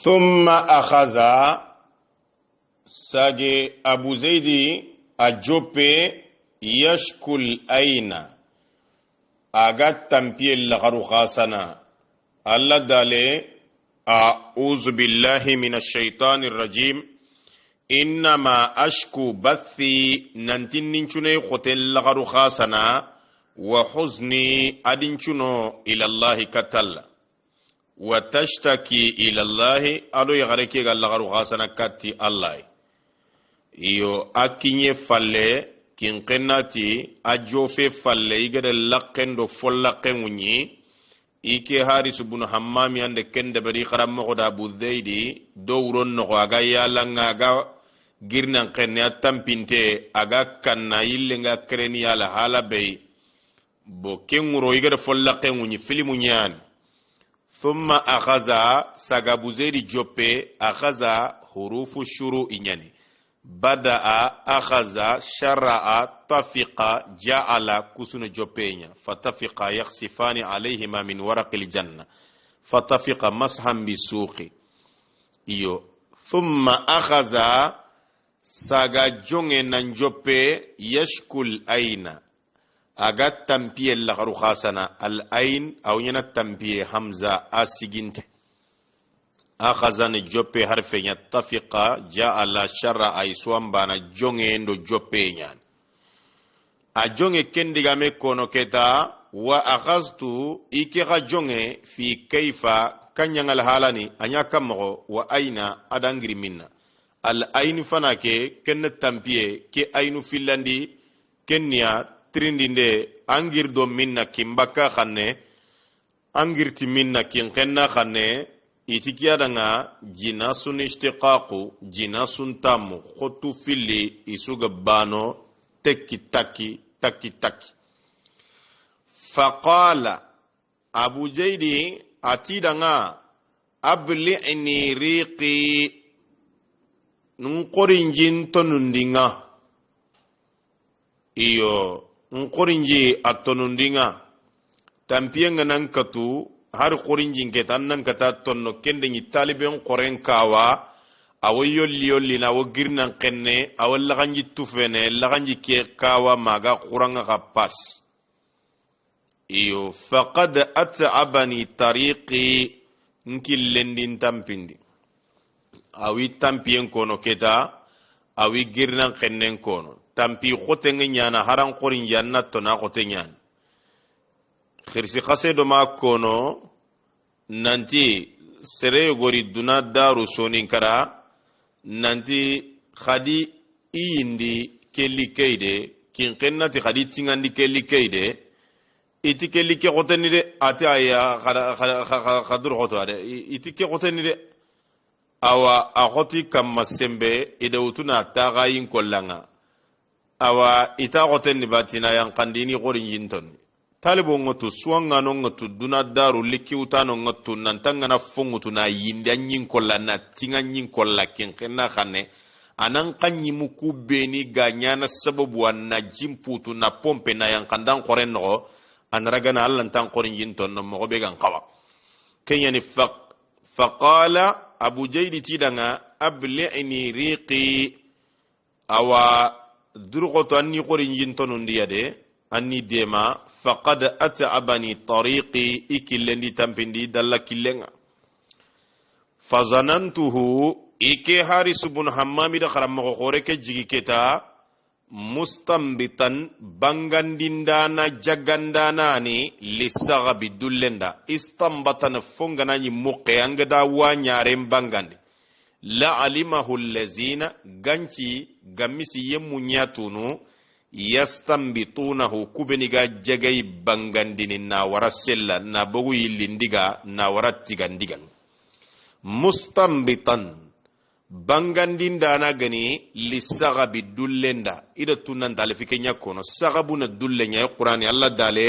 ثم أخذ ساجي أبو زيد أجوبي يشكل أين أغاد تنبيل لغرو خاصنا الله دالي أعوذ بالله من الشيطان الرجيم إنما أشكو بثي ننتين ننشني خوتين لغرو خاصنا وحزني أدنشنو إلى الله كتل وتشتكي إلى الله أدو يغريكي غال لغرو خاصنا كتي الله iyo akinye falle kin qennati ajofe falle igade lakken do follakken wunyi ike haris ibn hammam yande kende bari kharam mo da bu zaidi do wuron no aga yalla ngaga girnan qenne atampinte aga kanna yillenga kreni yala hala bay bo kenguro igade follakken wunyi filimu nyan thumma akhaza saga bu zaidi jope akhaza hurufu shuru inyani بدأ أخذ شرع طفق جعل كسن جوبينيا فتفق يخسفان عليهما من ورق الجنة فتفق مسحا بالسوق ثم أخذ ساغا جونغ ننجوبي يشكل أين أغا تنبيه لغرو خاصنا الأين أو ينا تنبيه همزة أسيجنت أخذن جوبي حرفين يتفق جاء شرع أيسوان بانا جونغي اندو جوبي نيان أجونغي كندغامي كونو كتا وأخذتو إيكيغا جونغي في كيف كان ينغل هالاني أنيا كمغو وأين أدانغري منا الأين فناكي كن تنبيه كي أين فيلاندي كنيا تريندي أنغير دو منا كمبكا خاني أنغير تي منا كنخنا خاني itikiya danga jinasun ishtiqaqu jinasun tamu khotu fili isuga bano tekki taki faqala abu jaidi ati danga abli'ni riqi nunqorinjin tonundinga iyo nunqorinji atonundinga tampiyenga nankatu har qorinjin ke tan nan kata tonno kende ni taliben qoren kawa awo yolli na wo girnan qenne awo laganji tufene laganji ke kawa maga quranga ka pas iyo faqad at'abani tariqi nkillendin tampindi awi tampien kono keta awi girnan qennen kono tampi khotenga nyana haran qorin jannat to na khotenyan khirsi khase do ma kono nanti sere gori duna daru sonin kara nanti khadi indi kelli keide kin qennati khadi tingandi kelli keide iti kelli ke khoteni de ati aya khadur khoto ade iti ke khoteni de awa akhoti kam sembe ide utuna tagayin kollanga awa ita khoteni batina yang kandini gori yinton talibo ngotu suwanga no ngotu duna daru liki utano ngotu nantanga na fongutu na yindi anyin kolla na tinga nyin kolla kenkena khane anan kanyi muku beni ganyana sababu na jimputu na pompe na yang kandang koren no anraga na allan tan korin yinton no mo be gan qawa kenyani faqala abu jaidi tidanga abli'ni riqi awa durgoto anni korin yinton ndiyade anni dema faqad at'abani tariqi ikillendi tampindi dalla killenga fazanantuhu ike haris ibn hammam da kharammo khore ke jigiketa mustambitan bangandindana jagandana ni lisagabi dullenda istambatan fongana ni muqe angada wanyare bangandi la alimahu allazina ganci gamisi yemunyatunu yastambitunahu kubeniga jagay bangandini na warasella na bogu yillindiga na warattigandigan mustambitan bangandindana gani lisagabi dullenda ida tunan dale fikenya kono sagabuna dullenya qur'ani allah dale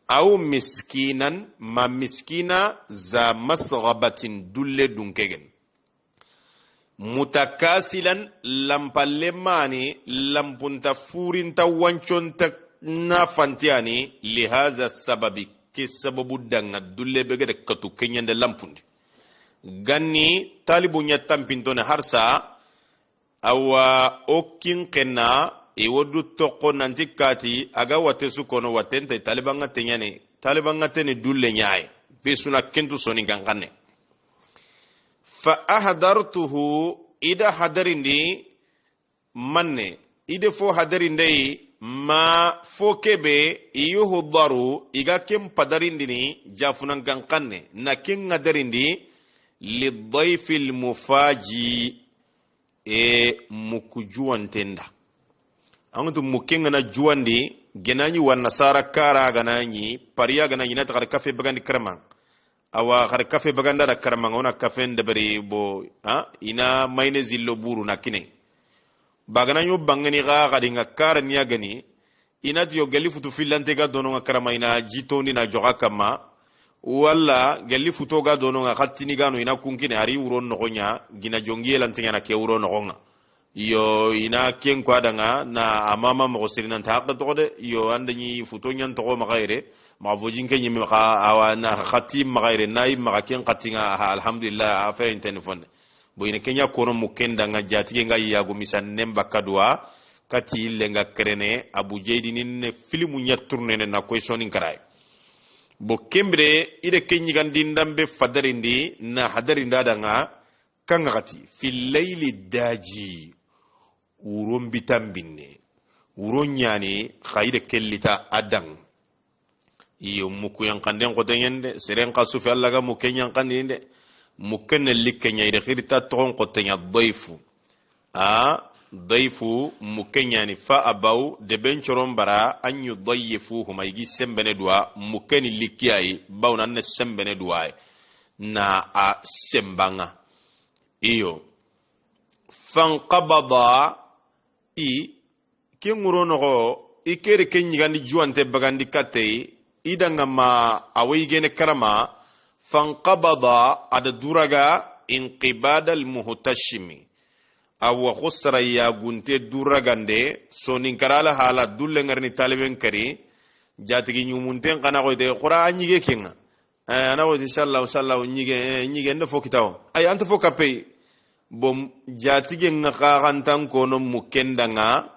aw miskinan ma miskina za masghabatin dulle dunkegen mutakasilan lampallemani lampunta furinta wanconta nafantiani lihaza sababi ke sababu danga dulle begede katu kenyande lampundi ganni talibu nya tampintone harsa awa okin kenna iwodu toko nanti kati aga wate su kono watente talibanga tenyane talibanga tene dulle nyaay besuna kentu soni gankanne fa ahdartuhu ida hadarindi manne ide fo hadarindai ma fo kebe yuhdaru iga kem padarindini jafunan gankanne na ken hadarindi lidhaifi almufaji muku juwantenda angutu mukenga na juwandi genanyi wa nasara kara gananyi pariya gananyi na takar kafe bagandi karama awa har kafe baganda da karama ona kafe ndabari bo ina maine zillo buru na kine bagananyo bangani ga gadinga kara niya gani ina tiyo gali futu filante ga dono nga karama ina jitondi na joga kama wala gali futo ga dono nga khatini gano ina kunkine ari uro nogonya gina jongi elantinga na ke uro nogonga yo ina ken kwa danga na amama mo sirina ta hakka to de yo andani futo nyan to ma gaire ma vojin ken yimi ka awana khatim ma gaire nay ma ken khatinga alhamdulillah afa telefon bo ina kenya kono mu ken danga jati nga yago misan nemba kadwa kati lenga krene abu jeydi nin filmu nya tourner na koy sonin karay bo kembre ide kenyi gandindambe fadarindi na hadarinda danga kanga kati fil layli daji uron bitambinne uron nyani khayde kellita adang iyo muku yankanden ko tanyende seren qasu fi allaga muken yankandinde muken likkenya ide khirita ton ko tanya dayfu dayfu muken yani fa abaw de benchoron bara an yudayfu huma igi sembene dua muken likkiyai bawna ne sembene dua na a sembanga iyo fanqabada ke nguronogo ikere ke nyigandi juante bagandi kate idanga ma awigene karama fanqabada ada duraga inqibada almuhtashimi awa khusra ya gunte duragande sonin karala hala dulle ngarni taliben kari jatigi nyumunten kana ko de qur'an nyige kinga ana wo sallallahu nyige ndo fokitaw ay anta fokape bom jatige ngaka kantan kono mukendanga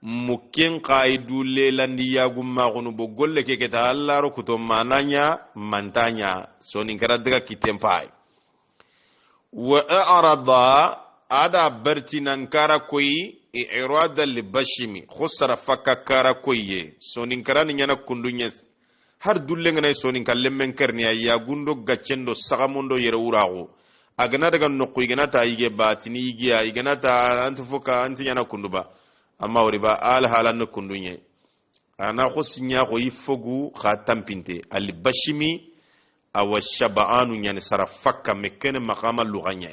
muken qaidu lelandi yagumma gono bo golle ke keta Allah ro kuto mananya mantanya sonin karadaga kitempai wa arada ada bartinan kara koyi irada libashimi khusra fakka kara koyi sonin karani nyana kundunya har dulle ngana sonin kallemmen karni ya gundo gaccendo sagamundo yere wurago agana daga nokku igana ta yige batini yigiya igana ta antu foka anti yana kunduba amma wariba al halan kundunye ana khosinya ko yifogu khatampinte al bashimi aw shab'anu nyane sarafaka mekene maqama lughanya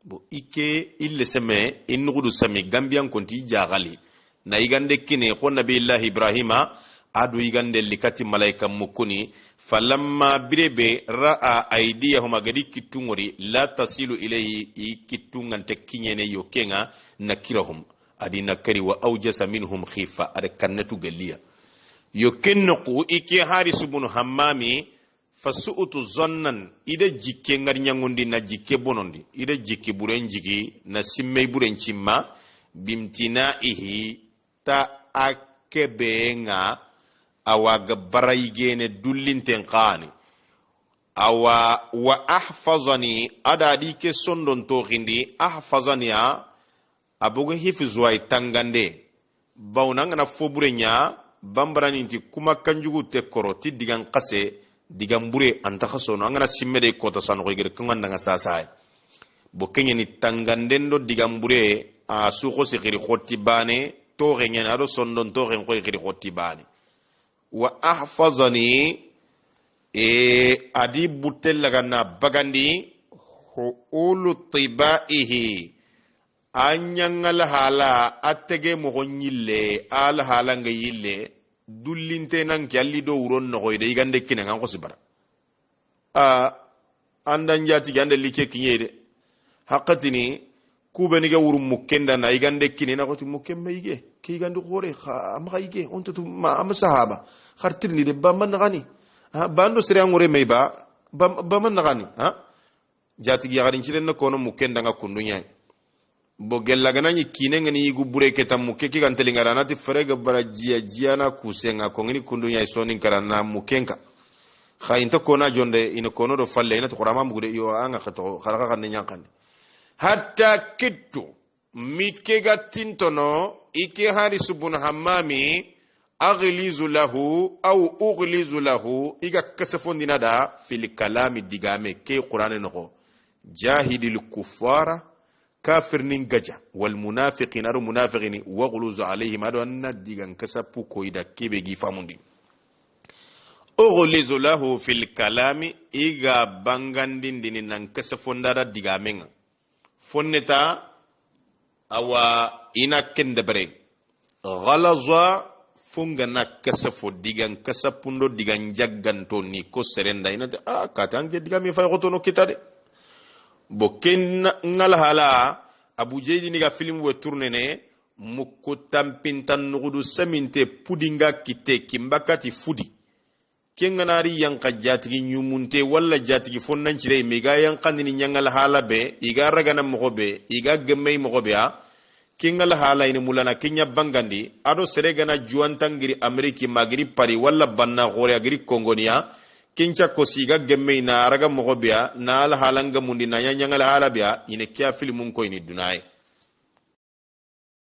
bo ike ille seme innudu sami gambian konti jagali na igande kine ko nabillahi ibrahima adu igande likati malaika mukuni falamma birebe ra'a aydiyahum gadi kitungori la tasilu ilayhi kitungan tekinyene yokenga nakirahum adina kari wa awjasa minhum khifa ar kannatu galiya yokenku ike haris ibn hammami fasu'utu zannan ida jikke ngar nyangundi na jikke bonondi ida jikke buren jigi na simmey buren cimma bimtinaihi ta akebenga awaga barayigene dullinten qani awa wa ahfazani adadi ke sondon to khindi ahfazaniya abugo hifzwai tangande bawnanga na foburenya bambarani ti kuma kanjugu te koroti digan qase digan bure anta khasono angana simmede ko to sanu gir kanganda nga sasay bo kenyani tangandendo digan bure a suko se khiri khotti bane to renyen ado sondon to ren ko khiri khotti bane wa ahfazani adi butel laga na bagandi ulu tibaihi anyangal hala atege mo nyille al hala nga yille dullinte nan kyalli do uron no koyde igande kine ngan ko sibara andan jati gande like kinyede hakatini kubeni ga wurum mukenda na igande kine na ko ti mukemme ige ki igande khore am khayge onto tu ma am sahaba khartirni de bamman gani bando sere ngore meyba bamman gani jatigi garin cilen na kono mukken danga kundunya bo gella ganani kine ngani igu bure keta mukke ki kan telingara nati ferega bara jia na kusenga ko ngini kundunya sonin karana mukkenka khayinta kona jonde ina kono do falle ina to qurama mugude yo anga khato kharaga kan nyankan hatta kittu mikke gatintono ike hari subun hammami aghlizu lahu aw ughlizu lahu iga kasafondina da fil kalami digame ke qur'ane no jahidil kuffara kafir nin gaja wal munafiqin ar munafiqini waghluzu alayhim adu anna digan kasapu ko ida kebe gi famundi ughlizu lahu fil kalami iga bangandindini nan kasafondara digamenga fonneta awa ina kendebre ghalaza funga na kasafo digan kasapundo digan jagganto ni ko serenda ina katange digami fay gotono kitade boken ngal hala abu jeydi ni ga film we tournene mukko tampintan nugudu saminte pudinga kite kimbakati fudi kenganari yanka jatigi nyumunte walla jatigi fonnan cire mi ga yankan ni nyangal hala be iga ragana mo be iga gemmey mo be a kingal hala ini mulana kenya bangandi ado seregana juantangiri ameriki magiri pari walla banna gore agiri kongonia kincha kosiga gemme na raga mo be a na al halanga mundi na nyangal hala be a ine kya filmun ko ini dunai